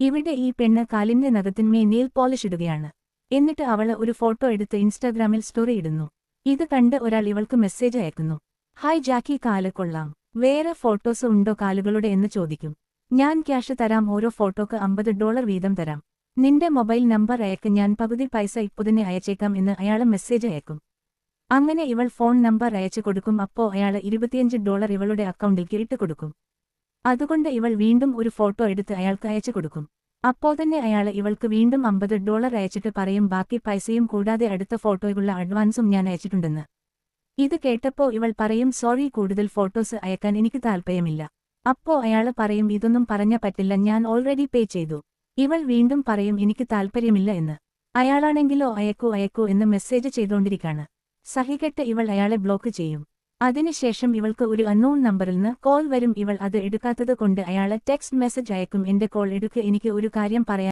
ഇവിടെ ഈ പെണ്ണ് കാലിന്റെ നഖത്തിന്മേൽ നെയിൽ പോളിഷ് ഇടുകയാണ്. എന്നിട്ട് അവള് ഒരു ഫോട്ടോ എടുത്ത് ഇൻസ്റ്റാഗ്രാമിൽ സ്റ്റോറി ഇടുന്നു. ഇത് കണ്ട് ഒരാൾ ഇവൾക്ക് മെസ്സേജ് അയക്കുന്നു. ഹായ് ജാക്കി, കാല് കൊള്ളാം. വേറെ ഫോട്ടോസ് ഉണ്ടോ കാലുകളുടെ എന്ന് ചോദിക്കും. ഞാൻ ക്യാഷ് തരാം, ഓരോ ഫോട്ടോക്ക് $50 വീതം തരാം. നിന്റെ മൊബൈൽ നമ്പർ അയക്ക്, ഞാൻ പകുതി പൈസ ഇപ്പുതന്നെ അയച്ചേക്കാം എന്ന് അയാള് മെസ്സേജ് അയക്കും. അങ്ങനെ ഇവൾ ഫോൺ നമ്പർ അയച്ചു കൊടുക്കും. അപ്പോ അയാള് $25 ഇവളുടെ അക്കൗണ്ടിലേക്ക് ഇട്ട് കൊടുക്കും. അതുകൊണ്ട് ഇവൾ വീണ്ടും ഒരു ഫോട്ടോ എടുത്ത് അയാൾക്ക് അയച്ചു കൊടുക്കും. അപ്പോ തന്നെ അയാള് ഇവൾക്ക് വീണ്ടും $50 അയച്ചിട്ട് പറയും ബാക്കി പൈസയും കൂടാതെ അടുത്ത ഫോട്ടോയ്ക്കുള്ള അഡ്വാൻസും ഞാൻ അയച്ചിട്ടുണ്ടെന്ന്. ഇത് കേട്ടപ്പോ ഇവൾ പറയും സോറി, കൂടുതൽ ഫോട്ടോസ് അയക്കാൻ എനിക്ക് താൽപ്പര്യമില്ല. അപ്പോ അയാള് പറയും ഇതൊന്നും പറഞ്ഞ പറ്റില്ല, ഞാൻ ഓൾറെഡി പേ ചെയ്തു. ഇവൾ വീണ്ടും പറയും എനിക്ക് താൽപ്പര്യമില്ല എന്ന്. അയാളാണെങ്കിലോ അയക്കൂ എന്ന് മെസ്സേജ് ചെയ്തുകൊണ്ടിരിക്കാണ്. സഹികെട്ട് ഇവൾ അയാളെ ബ്ലോക്ക് ചെയ്യും. അതിനുശേഷം ഇവൾക്ക് ഒരു അൺനോൺ നമ്പറിൽ നിന്ന് കോൾ വരും. ഇവൾ അത് എടുക്കാത്തത് കൊണ്ട് അയാളെ ടെക്സ്റ്റ് മെസ്സേജ് അയക്കും. എന്റെ കോൾ എടുക്ക്, എനിക്ക് ഒരു കാര്യം പറയാൻ